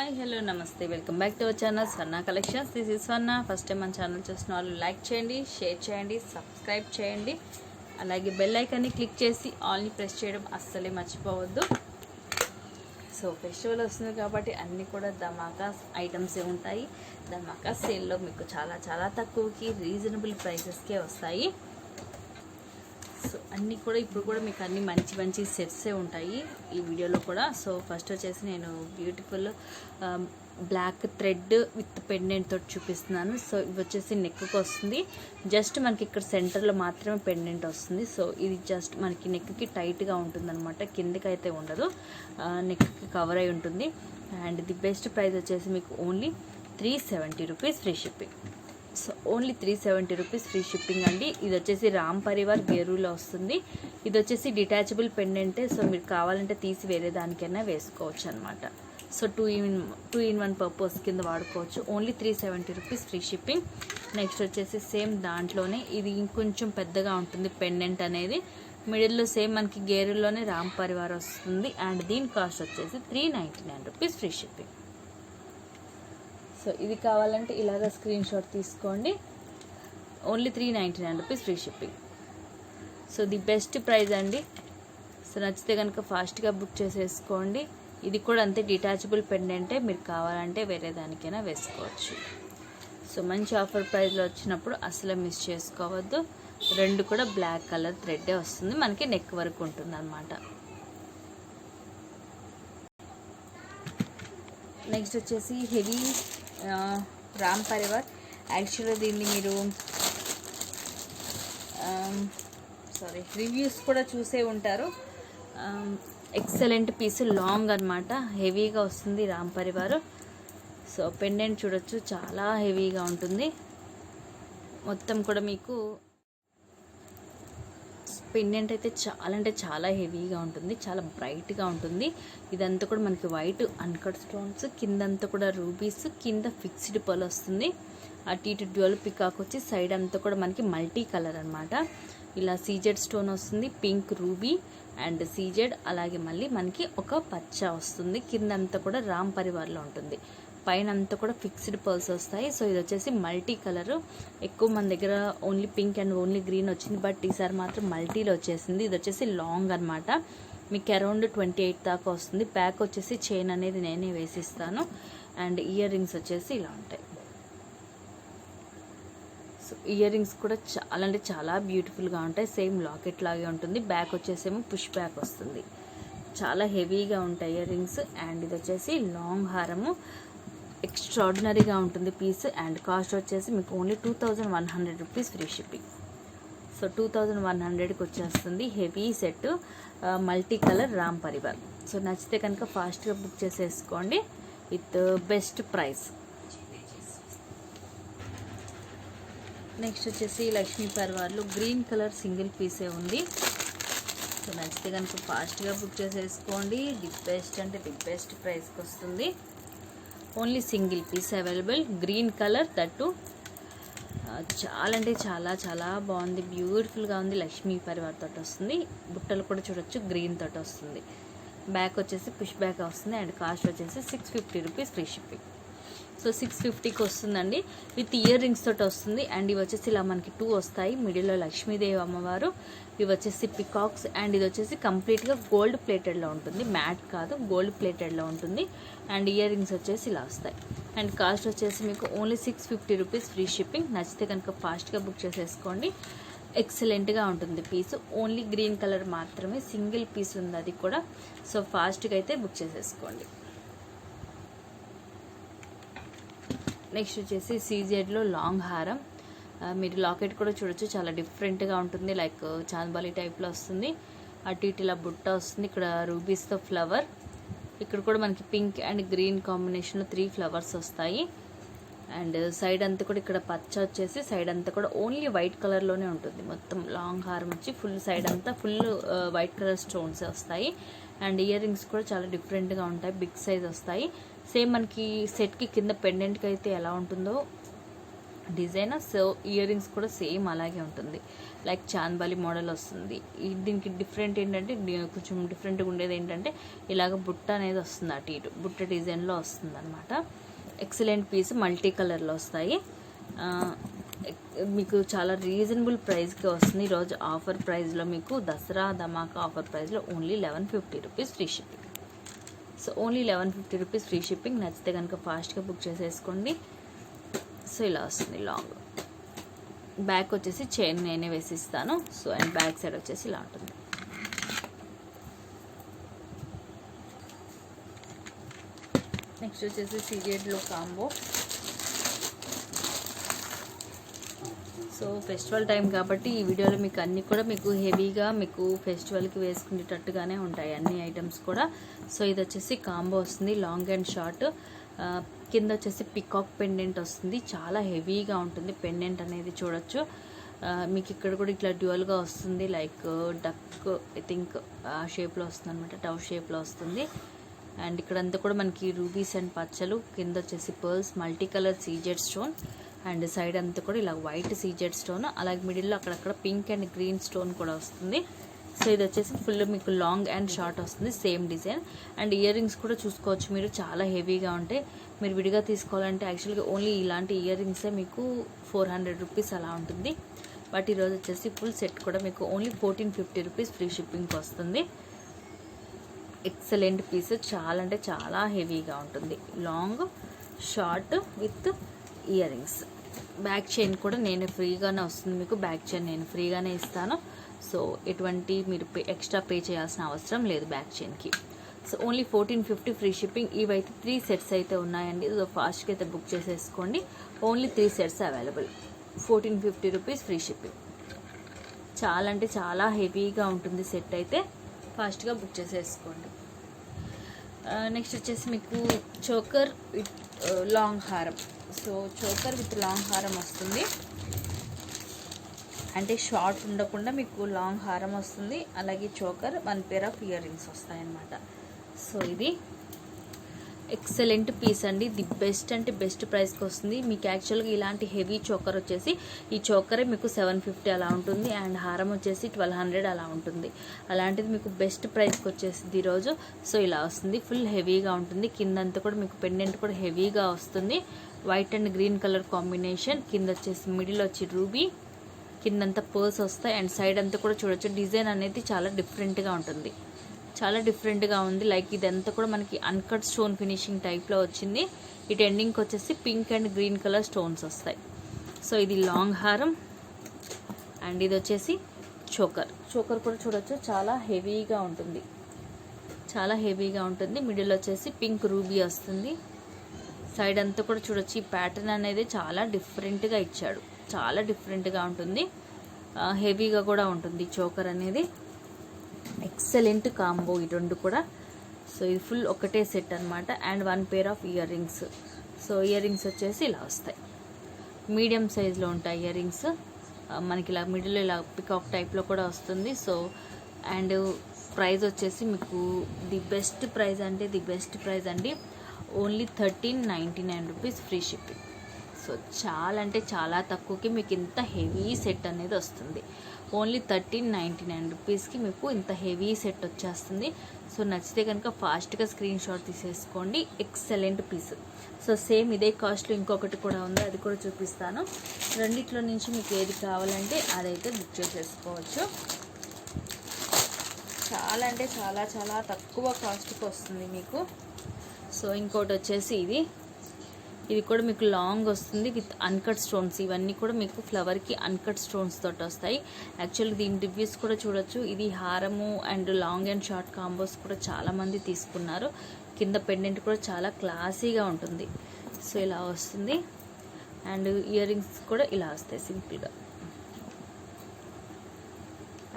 Hi hello నమస్తే welcome back to our channel Swarna collections. This is Swarna. First time మన channel చూసిన వాళ్ళు like చేయండి, share చేయండి, సబ్స్క్రైబ్ చేయండి. అలాగే బెల్ ఐకాన్ని క్లిక్ చేసి ఆల్ని ప్రెస్ చేయడం అస్సలే మర్చిపోవద్దు. సో ఫెస్టివల్ వస్తుంది కాబట్టి అన్నీ కూడా ధమాకా ఐటమ్సే ఉంటాయి. ధమాకా సేల్లో మీకు చాలా చాలా తక్కువకి రీజనబుల్ ప్రైసెస్కే వస్తాయి. సో అన్నీ కూడా ఇప్పుడు కూడా మీకు అన్ని మంచి మంచి సెట్సే ఉంటాయి ఈ వీడియోలో కూడా. సో ఫస్ట్ వచ్చేసి నేను beautiful black thread with pendant తోటి చూపిస్తున్నాను. సో ఇవి వచ్చేసి నెక్కి వస్తుంది. జస్ట్ మనకి ఇక్కడ సెంటర్లో మాత్రమే పెండెంట్ వస్తుంది. సో ఇది జస్ట్ మనకి నెక్కి టైట్గా ఉంటుంది అనమాట, కిందకి అయితే ఉండదు, నెక్కి కవర్ అయి ఉంటుంది. అండ్ ది బెస్ట్ ప్రైస్ వచ్చేసి మీకు only 370 rupees free shipping. So only 370 rupees free shipping అండి. ఇది వచ్చేసి రామ్ పరివార్ గేరులో వస్తుంది. ఇది వచ్చేసి డిటాచబుల్ పెండెంటే. సో మీరు కావాలంటే తీసి వేరే దానికైనా వేసుకోవచ్చు అనమాట. So two in one purpose కింద వాడుకోవచ్చు. Only 370 rupees free shipping. Next వచ్చేసి సేమ్ దాంట్లోనే ఇది ఇంకొంచెం పెద్దగా ఉంటుంది పెండెంట్ అనేది. మిడిల్లో సేమ్ మనకి గేరులోనే రామ్ పరివార్ వస్తుంది. అండ్ దీని కాస్ట్ వచ్చేసి 399 రూపీస్ ఫ్రీ షిప్పింగ్. సో ఇది కావాలంటే ఇలాగ స్క్రీన్ షాట్ తీసుకోండి. Only 399 rupees free shipping. So the best price అండి. సో నచ్చితే కనుక ఫాస్ట్గా బుక్ చేసేసుకోండి. ఇది కూడా అంతే డిటాచబుల్ పెండెంటే, మీరు కావాలంటే వేరే దానికైనా వేసుకోవచ్చు. సో మంచి ఆఫర్ ప్రైస్లో వచ్చినప్పుడు అసలు మిస్ చేసుకోవద్దు. రెండు కూడా బ్లాక్ కలర్ థ్రెడ్డే వస్తుంది, మనకి నెక్ వరకు ఉంటుంది అన్నమాట. నెక్స్ట్ వచ్చేసి హెవీ రామ్ పరివార్. యాక్చువల్గా దీన్ని మీరు రివ్యూస్ కూడా చూసే ఉంటారు. ఎక్సలెంట్ పీస్, లాంగ్ అనమాట, హెవీగా వస్తుంది రామ్ పరివార్. సో పెండెంట్ చూడొచ్చు, చాలా హెవీగా ఉంటుంది. మొత్తం కూడా మీకు పెండెంట్ అయితే చాలా అంటే చాలా హెవీగా ఉంటుంది, చాలా బ్రైట్గా ఉంటుంది. ఇదంతా కూడా మనకి వైట్ అన్కట్ స్టోన్స్, కిందంతా కూడా రూబీస్, కింద ఫిక్స్డ్ పర్ల్ వస్తుంది. అటు ఇటు డ్యూయల్ పికాక్ వచ్చి సైడ్ అంతా కూడా మనకి మల్టీ కలర్ అనమాట. ఇలా సీజెడ్ స్టోన్ వస్తుంది, పింక్ రూబీ అండ్ సీజెడ్, అలాగే మళ్ళీ మనకి ఒక పచ్చ వస్తుంది. కిందంతా కూడా రామ్ పరివార్లో ఉంటుంది, పైన అంతా కూడా ఫిక్స్డ్ పర్ల్స్ వస్తాయి. సో ఇది వచ్చేసి మల్టీ కలర్. ఎక్కువ మన దగ్గర only pink and only green వచ్చింది, బట్ ఈసారి మాత్రం మల్టీలో వచ్చేసింది. ఇది వచ్చేసి లాంగ్ అనమాట, మీకు అరౌండ్ 28 దాకా వస్తుంది. బ్యాక్ వచ్చేసి చైన్ అనేది నేనే వేసిస్తాను. అండ్ ఇయర్ రింగ్స్ వచ్చేసి ఇలా ఉంటాయి. సో ఇయర్ రింగ్స్ కూడా చాలా అంటే చాలా బ్యూటిఫుల్గా ఉంటాయి. సేమ్ లాకెట్ లాగే ఉంటుంది. బ్యాక్ వచ్చేసేమో పుష్ బ్యాక్ వస్తుంది, చాలా హెవీగా ఉంటాయి ఇయర్ రింగ్స్. అండ్ ఇది వచ్చేసి లాంగ్ హారము, ఎక్స్ట్రాడినరీగా ఉంటుంది పీస్. అండ్ కాస్ట్ వచ్చేసి మీకు only 2100 rupees free shipping. So 2100కి వచ్చేస్తుంది heavy set, multi colour Ram Parivar. So నచ్చితే కనుక ఫాస్ట్గా బుక్ చేసేసుకోండి విత్ బెస్ట్ ప్రైస్. నెక్స్ట్ వచ్చేసి లక్ష్మీ పరివార్లో గ్రీన్ కలర్ సింగిల్ పీసే ఉంది. సో నచ్చితే కనుక ఫాస్ట్గా బుక్ చేసేసుకోండి. ది బెస్ట్ అంటే ది బెస్ట్ ప్రైస్కి వస్తుంది. Only single piece available, green colour, that చాలా అంటే చాలా చాలా బాగుంది, బ్యూటిఫుల్గా ఉంది. లక్ష్మీ పరివార్ తోటి వస్తుంది. బుట్టలు కూడా చూడొచ్చు, గ్రీన్ తోటి వస్తుంది. బ్యాక్ వచ్చేసి పుష్ బ్యాక్ వస్తుంది. అండ్ కాస్ట్ వచ్చేసి 650 రూపీస్ ఫ్రీ షిప్పింగ్. సో 650కి వస్తుందండి, విత్ ఇయర్ రింగ్స్ తోటి వస్తుంది. అండ్ ఇవి వచ్చేసి ఇలా మనకి 2 వస్తాయి. మిడిల్లో లక్ష్మీదేవి అమ్మవారు, ఇవి వచ్చేసి పికాక్స్. అండ్ ఇది వచ్చేసి కంప్లీట్గా గోల్డ్ ప్లేటెడ్లో ఉంటుంది, మ్యాట్ కాదు, గోల్డ్ ప్లేటెడ్లో ఉంటుంది. అండ్ ఇయర్ రింగ్స్ వచ్చేసి ఇలా వస్తాయి. అండ్ కాస్ట్ వచ్చేసి మీకు ఓన్లీ 650 రూపీస్ ఫ్రీ షిప్పింగ్. నచ్చితే కనుక ఫాస్ట్గా బుక్ చేసేసుకోండి. ఎక్సలెంట్గా ఉంటుంది పీస్. ఓన్లీ గ్రీన్ కలర్ మాత్రమే సింగిల్ పీస్ ఉంది, అది కూడా. సో ఫాస్ట్గా అయితే బుక్ చేసేసుకోండి. నెక్స్ట్ వచ్చేసి సీజెడ్లో లాంగ్ హారం. మీరు లాకెట్ కూడా చూడొచ్చు, చాలా డిఫరెంట్గా ఉంటుంది, లైక్ చాందబాలి టైప్లో వస్తుంది. అటు ఇటు ఇలా బుట్ట వస్తుంది, ఇక్కడ రూబీస్తో ఫ్లవర్, ఇక్కడ కూడా మనకి పింక్ అండ్ గ్రీన్ కాంబినేషన్లో 3 ఫ్లవర్స్ వస్తాయి. అండ్ సైడ్ అంతా కూడా ఇక్కడ పచ్చ వచ్చేసి సైడ్ అంతా కూడా ఓన్లీ వైట్ కలర్లోనే ఉంటుంది. మొత్తం లాంగ్ హారం వచ్చి ఫుల్ సైడ్ అంతా ఫుల్ వైట్ కలర్ స్టోన్స్ వస్తాయి. అండ్ ఇయర్ రింగ్స్ కూడా చాలా డిఫరెంట్గా ఉంటాయి, బిగ్ సైజ్ వస్తాయి. సేమ్ మనకి సెట్కి కింద పెండెంట్కి అయితే ఎలా ఉంటుందో డిజైన్. సో ఇయర్ రింగ్స్ కూడా సేమ్ అలాగే ఉంటుంది, లైక్ చాంద్బాలి మోడల్ వస్తుంది. దీనికి డిఫరెంట్ ఏంటంటే కొంచెం డిఫరెంట్గా ఉండేది ఏంటంటే ఇలాగ బుట్ట అనేది వస్తుంది, అటు ఇటు బుట్ట డిజైన్లో వస్తుంది అనమాట. ఎక్సలెంట్ పీస్, మల్టీ కలర్లో వస్తాయి. మీకు చాలా రీజనబుల్ ప్రైస్కి వస్తుంది. ఈరోజు ఆఫర్ ప్రైస్లో మీకు దసరా ధమాకా ఆఫర్ ప్రైస్లో only 1150 rupees free shipping. So only 1150 rupees free shipping. నచ్చితే కనుక ఫాస్ట్గా బుక్ చేసేసుకోండి. సో ఇలా వస్తుంది లాంగ్. బ్యాక్ వచ్చేసి చైన్ నేనే వేసిస్తాను. సో అండ్ బ్యాక్ సైడ్ వచ్చేసి ఇలా ఉంటుంది. నెక్స్ట్ వచ్చేసి సీజెడ్లో కాంబో. సో ఫెస్టివల్ టైం కాబట్టి ఈ వీడియోలో మీకు అన్నీ కూడా మీకు హెవీగా మీకు ఫెస్టివల్కి వేసుకునేటట్టుగానే ఉంటాయి అన్ని ఐటమ్స్ కూడా. సో ఇది వచ్చేసి కాంబో వస్తుంది, లాంగ్ అండ్ షార్ట్. కింద వచ్చేసి పికాక్ పెండెంట్ వస్తుంది, చాలా హెవీగా ఉంటుంది పెండెంట్ అనేది చూడొచ్చు. మీకు ఇక్కడ కూడా ఇట్లా డ్యూయల్గా వస్తుంది, లైక్ డక్ ఐ థింక్ ఆ షేప్లో వస్తుంది అనమాట, టవ్ షేప్లో వస్తుంది. అండ్ ఇక్కడంతా కూడా మనకి రూబీస్ అండ్ పచ్చలు, కింద వచ్చేసి pearls, multi colour CZ stone, and side అంతా కూడా ఇలా వైట్ సీజెడ్ స్టోన్, అలాగే మిడిల్లో అక్కడక్కడ పింక్ అండ్ గ్రీన్ స్టోన్ కూడా వస్తుంది. సో ఇది వచ్చేసి ఫుల్ మీకు లాంగ్ అండ్ షార్ట్ వస్తుంది, same design. And ear rings కూడా చూసుకోవచ్చు మీరు, చాలా హెవీగా ఉంటాయి. మీరు విడిగా తీసుకోవాలంటే యాక్చువల్గా ఓన్లీ ఇలాంటి ఇయర్ రింగ్సే మీకు 400 రూపీస్ అలా ఉంటుంది. బట్ ఈరోజు వచ్చేసి ఫుల్ సెట్ కూడా మీకు ఓన్లీ 1450 రూపీస్ ఫ్రీ షిప్పింగ్కి వస్తుంది. ఎక్సలెంట్ పీస్, చాలా అంటే చాలా హెవీగా ఉంటుంది, long short with ear rings. Back chain కూడా నేను ఫ్రీగానే వస్తుంది మీకు, బ్యాక్ చైన్ నేను ఫ్రీగానే ఇస్తాను. సో ఎటువంటి మీరు ఎక్స్ట్రా పే చేయాల్సిన అవసరం లేదు బ్యాక్ చైన్కి. So only 1450 free shipping. ఇవైతే 3 సెట్స్ అయితే ఉన్నాయండి. సో ఫాస్ట్గా అయితే బుక్ చేసేసుకోండి. Only 3 sets available, 1450 rupees free shipping. చాలా అంటే చాలా హెవీగా ఉంటుంది సెట్ అయితే, ఫాస్ట్గా బుక్ చేసేసుకోండి. నెక్స్ట్ వచ్చేసి మీకు చోకర్ విత్ లాంగ్ హారం. సో చోకర్ విత్ లాంగ్ హారం వస్తుంది, అంటే షార్ట్ ఉండకుండా మీకు లాంగ్ హారం వస్తుంది, అలాగే choker 1 pair of ear rings వస్తాయన్నమాట. సో ఇది ఎక్సలెంట్ పీస్ అండి, ది బెస్ట్ అంటే బెస్ట్ ప్రైస్కి వస్తుంది మీకు. యాక్చువల్గా ఇలాంటి హెవీ చోకర్ వచ్చేసి ఈ చోకరే మీకు 750 అలా ఉంటుంది, అండ్ హారం వచ్చేసి 1200 అలా ఉంటుంది. అలాంటిది మీకు బెస్ట్ ప్రైస్కి వచ్చేసింది ఈరోజు. సో ఇలా వస్తుంది, ఫుల్ హెవీగా ఉంటుంది. కిందంతా కూడా మీకు పెండెంట్ కూడా హెవీగా వస్తుంది, white and green colour combination. కింద వచ్చేసి మిడిల్ వచ్చి రూబీ, కిందంతా పర్ల్స్ వస్తాయి. అండ్ సైడ్ అంతా కూడా చూడొచ్చు, డిజైన్ అనేది చాలా డిఫరెంట్గా ఉంటుంది, చాలా డిఫరెంట్గా ఉంది. లైక్ ఇదంతా కూడా మనకి అన్కట్ స్టోన్ ఫినిషింగ్ టైప్లో వచ్చింది. ఇటు ఎండింగ్కి వచ్చేసి pink and green colour stones వస్తాయి. సో ఇది లాంగ్ హారం, అండ్ ఇది వచ్చేసి చోకర్. చోకర్ కూడా చూడొచ్చు, చాలా హెవీగా ఉంటుంది, చాలా హెవీగా ఉంటుంది. మిడిల్ వచ్చేసి పింక్ రూబీ వస్తుంది. సైడ్ అంతా కూడా చూడొచ్చు, ఈ ప్యాటర్న్ అనేది చాలా డిఫరెంట్గా ఇచ్చాడు, చాలా డిఫరెంట్గా ఉంటుంది, హెవీగా కూడా ఉంటుంది చోకర్ అనేది. ఎక్సలెంట్ కాంబో ఈ రెండు కూడా. సో ఇది ఫుల్ ఒకటే సెట్ అనమాట, and 1 pair of ear rings. So ear rings వచ్చేసి ఇలా వస్తాయి, మీడియం సైజులో ఉంటాయి ఇయర్ రింగ్స్. మనకి ఇలా మిడిల్లో ఇలా పికాక్ టైప్లో కూడా వస్తుంది. సో అండ్ ప్రైస్ వచ్చేసి మీకు ది బెస్ట్ ప్రైస్ అంటే ది బెస్ట్ ప్రైస్ అండి, only 1399 rupees free shipping. So చాలా అంటే చాలా తక్కువకి మీకు ఇంత హెవీ సెట్ అనేది వస్తుంది. ఓన్లీ 1399 రూపీస్కి మీకు ఇంత హెవీ సెట్ వచ్చేస్తుంది. సో నచ్చితే కనుక ఫాస్ట్గా స్క్రీన్ షాట్ తీసేసుకోండి. Excellent piece. సో సేమ్ ఇదే కాస్ట్లో ఇంకొకటి కూడా ఉంది, అది కూడా చూపిస్తాను. రెండిట్లో నుంచి మీకు ఏది కావాలంటే అదైతే బుక్ చేసేసుకోవచ్చు. చాలా అంటే చాలా చాలా తక్కువ కాస్ట్కి వస్తుంది మీకు. సో ఇంకోటి వచ్చేసి ఇది కూడా మీకు లాంగ్ వస్తుంది విత్ అన్కట్ స్టోన్స్. ఇవన్నీ కూడా మీకు ఫ్లవర్కి అన్కట్ స్టోన్స్ తోటి వస్తాయి. యాక్చువల్లీ దీని రివ్యూస్ కూడా చూడొచ్చు. ఇది హారము and long and short combos కూడా చాలామంది తీసుకున్నారు. కింద పెండెంట్ కూడా చాలా క్లాసీగా ఉంటుంది. సో ఇలా వస్తుంది, అండ్ ఇయర్ రింగ్స్ కూడా ఇలా వస్తాయి సింపుల్గా.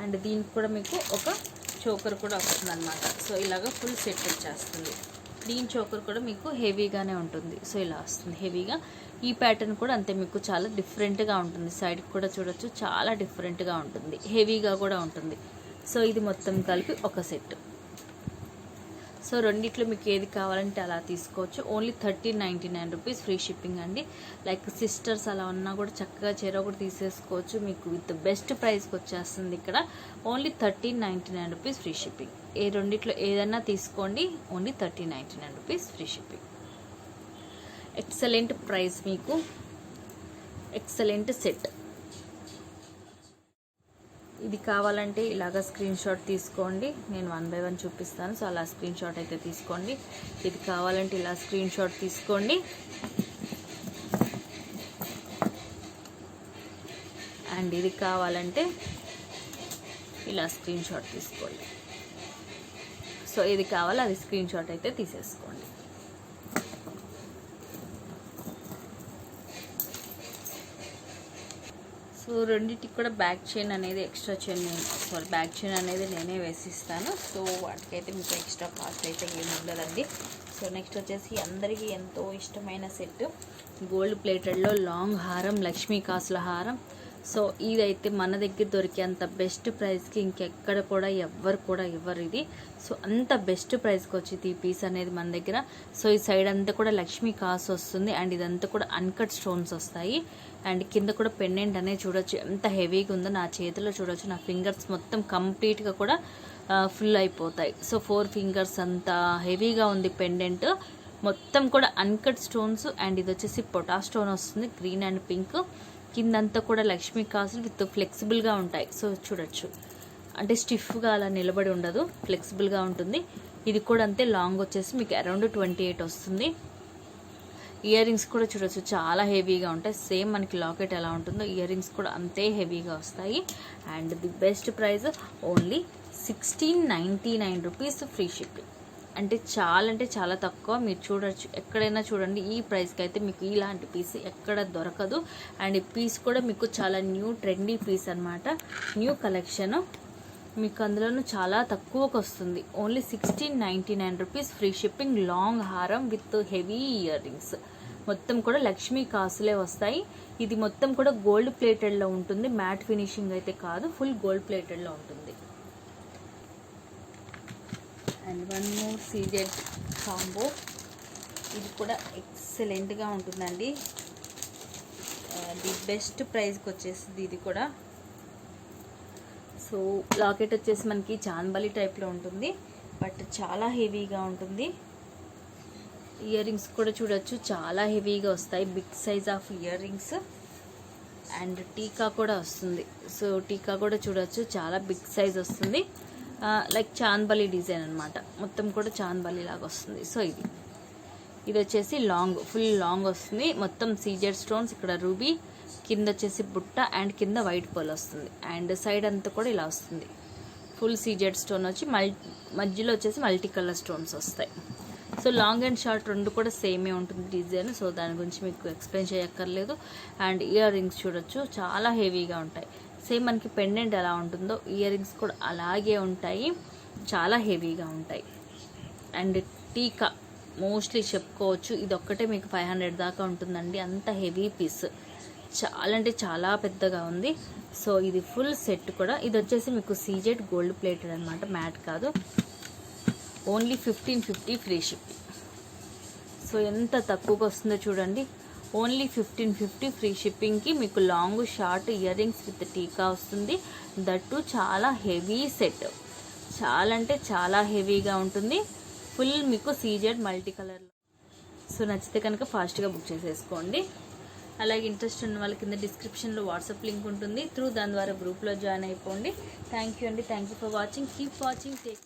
అండ్ దీనికి కూడా మీకు ఒక చోకర్ కూడా వస్తుంది అనమాట. సో ఇలాగ ఫుల్ సెట్ వచ్చేస్తుంది. దీని చోకర్ కూడా మీకు హెవీగానే ఉంటుంది. సో ఇలా వస్తుంది హెవీగా. ఈ ప్యాటర్న్ కూడా అంతే, మీకు చాలా డిఫరెంట్గా ఉంటుంది. సైడ్కి కూడా చూడొచ్చు, చాలా డిఫరెంట్గా ఉంటుంది, హెవీగా కూడా ఉంటుంది. సో ఇది మొత్తం కలిపి ఒక సెట్. సో రెండిట్లో మీకు ఏది కావాలంటే అలా తీసుకోవచ్చు. ఓన్లీ 1399 రూపీస్ ఫ్రీ షిప్పింగ్ అండి. లైక్ సిస్టర్స్ అలా ఉన్నా కూడా చక్కగా చీర ఒకటి తీసేసుకోవచ్చు. మీకు విత్ బెస్ట్ ప్రైస్కి వచ్చేస్తుంది ఇక్కడ. Only 1399 rupees free shipping. ఏ రెండిట్లో ఏదైనా తీసుకోండి. Only 1399 rupees free shipping. Excellent price, మీకు ఎక్సలెంట్ సెట్. ఇది కావాలంటే ఇలాగ స్క్రీన్ షాట్ తీసుకోండి. నేను 1 బై 1 చూపిస్తాను. సో అలా స్క్రీన్ షాట్ అయితే తీసుకోండి. ఇది కావాలంటే ఇలా స్క్రీన్ షాట్ తీసుకోండి. అండ్ ఇది కావాలంటే ఇలా స్క్రీన్ షాట్ తీసుకోండి. సో ఇది కావాలి, అది స్క్రీన్ షాట్ అయితే తీసేసుకోండి. సో రెండింటికి కూడా బ్యాక్ చైన్ అనేది ఎక్స్ట్రా చైన్ బ్యాక్ చైన్ అనేది నేనే వేసిస్తాను. సో వాటికైతే మీకు ఎక్స్ట్రా కాస్ట్ అయితే ఏమి ఉండదండి. సో నెక్స్ట్ వచ్చేసి అందరికీ ఎంతో ఇష్టమైన సెట్, గోల్డ్ ప్లేటెడ్లో లాంగ్ హారం, లక్ష్మీ కాసుల హారం. సో ఇదైతే మన దగ్గర దొరికేంత బెస్ట్ ప్రైస్కి ఇంకెక్కడ కూడా ఇవ్వరు ఇది. సో అంత బెస్ట్ ప్రైస్కి వచ్చింది ఈ పీస్ అనేది మన దగ్గర. సో ఈ సైడ్ అంతా కూడా లక్ష్మీ కాసు వస్తుంది. అండ్ ఇదంతా కూడా అన్కట్ స్టోన్స్ వస్తాయి. అండ్ కింద కూడా పెండెంట్ అనేది చూడొచ్చు ఎంత హెవీగా ఉందో. నా చేతిలో చూడొచ్చు, నా ఫింగర్స్ మొత్తం కంప్లీట్గా కూడా ఫుల్ అయిపోతాయి. సో 4 ఫింగర్స్ అంత హెవీగా ఉంది పెండెంట్. మొత్తం కూడా అన్కట్ స్టోన్స్. అండ్ ఇది వచ్చేసి పొటా స్టోన్ వస్తుంది, గ్రీన్ అండ్ పింక్. కిందంతా కూడా లక్ష్మీ కాసులు విత్ ఫ్లెక్సిబుల్గా ఉంటాయి. సో చూడొచ్చు, అంటే స్టిఫ్గా అలా నిలబడి ఉండదు, ఫ్లెక్సిబుల్గా ఉంటుంది. ఇది కూడా అంతే, లాంగ్ వచ్చేసి మీకు అరౌండ్ 28 వస్తుంది. ఇయర్ రింగ్స్ కూడా చూడొచ్చు, చాలా హెవీగా ఉంటాయి. సేమ్ మనకి లాకెట్ ఎలా ఉంటుందో ఇయర్ రింగ్స్ కూడా అంతే హెవీగా వస్తాయి. And the best price only 1699 rupees free shipping. అంటే చాలా తక్కువ. మీరు చూడొచ్చు, ఎక్కడైనా చూడండి, ఈ ప్రైస్కి అయితే మీకు ఇలాంటి పీస్ ఎక్కడ దొరకదు. అండ్ ఈ పీస్ కూడా మీకు చాలా న్యూ ట్రెండీ పీస్ అనమాట, న్యూ కలెక్షన్. మీకు అందులోనూ చాలా తక్కువకు వస్తుంది. Only 1699 rupees free shipping. Long హారం విత్ హెవీ ఇయర్ రింగ్స్, మొత్తం కూడా లక్ష్మీ కాసులే వస్తాయి. ఇది మొత్తం కూడా గోల్డ్ ప్లేటెడ్లో ఉంటుంది, మ్యాట్ ఫినిషింగ్ అయితే కాదు, ఫుల్ గోల్డ్ ప్లేటెడ్లో ఉంటుంది. And one more CZ combo, ఇది కూడా ఎక్సలెంట్గా ఉంటుందండి. ది బెస్ట్ ప్రైస్కి వచ్చేసింది ఇది కూడా. సో లాకెట్ వచ్చేసి మనకి చాన్బలి టైప్లో ఉంటుంది, బట్ చాలా హెవీగా ఉంటుంది. ఇయర్ రింగ్స్ కూడా చూడొచ్చు, చాలా హెవీగా వస్తాయి, big size of earrings. And టీకా కూడా వస్తుంది. సో టీకా కూడా చూడొచ్చు, చాలా బిగ్ సైజ్ వస్తుంది. లైక్ చాన్బలి డిజైన్ అనమాట, మొత్తం కూడా చాన్బలి లాగా వస్తుంది. సో ఇది వచ్చేసి లాంగ్, ఫుల్ లాంగ్ వస్తుంది. మొత్తం సీజెడ్ స్టోన్స్, ఇక్కడ రూబీ, కింద వచ్చేసి బుట్ట, అండ్ కింద వైట్ పోల్ వస్తుంది. అండ్ సైడ్ అంతా కూడా ఇలా వస్తుంది, ఫుల్ సీజెడ్ స్టోన్ వచ్చి మధ్యలో వచ్చేసి మల్టీ కలర్ స్టోన్స్ వస్తాయి. సో లాంగ్ అండ్ షార్ట్ రెండు కూడా సేమే ఉంటుంది డిజైన్. సో దాని గురించి మీకు ఎక్స్ప్లెయిన్ చేయక్కర్లేదు. అండ్ ఇయర్ రింగ్స్ చూడొచ్చు, చాలా హెవీగా ఉంటాయి. సేమ్ మనకి పెండెంట్ ఎలా ఉంటుందో ఇయర్ రింగ్స్ కూడా అలాగే ఉంటాయి, చాలా హెవీగా ఉంటాయి. అండ్ టీకా మోస్ట్లీ చెప్పుకోవచ్చు, ఇది ఒక్కటే మీకు 500 దాకా ఉంటుందండి, అంత హెవీ పీస్, చాలా అంటే చాలా పెద్దగా ఉంది. సో ఇది ఫుల్ సెట్ కూడా. ఇది వచ్చేసి మీకు సీజెడ్ గోల్డ్ ప్లేటెడ్ అనమాట, మ్యాట్ కాదు. Only 1550 free shipping. సో ఎంత తక్కువగా వస్తుందో చూడండి. ఓన్లీ 1550 ఫ్రీ షిప్పింగ్కి మీకు long short ear rings with టీకా వస్తుంది. దట్టు చాలా హెవీ సెట్, చాలా అంటే చాలా హెవీగా ఉంటుంది. ఫుల్ మీకు సీజెడ్ మల్టీ కలర్లో. సో నచ్చితే కనుక ఫాస్ట్గా బుక్ చేసేసుకోండి. అలాగే ఇంట్రెస్ట్ ఉన్న వాళ్ళ కింద డిస్క్రిప్షన్లో వాట్సాప్ లింక్ ఉంటుంది, దాని ద్వారా గ్రూప్లో జాయిన్ అయిపోండి. థ్యాంక్ యూ అండి, thank you for watching. Keep watching.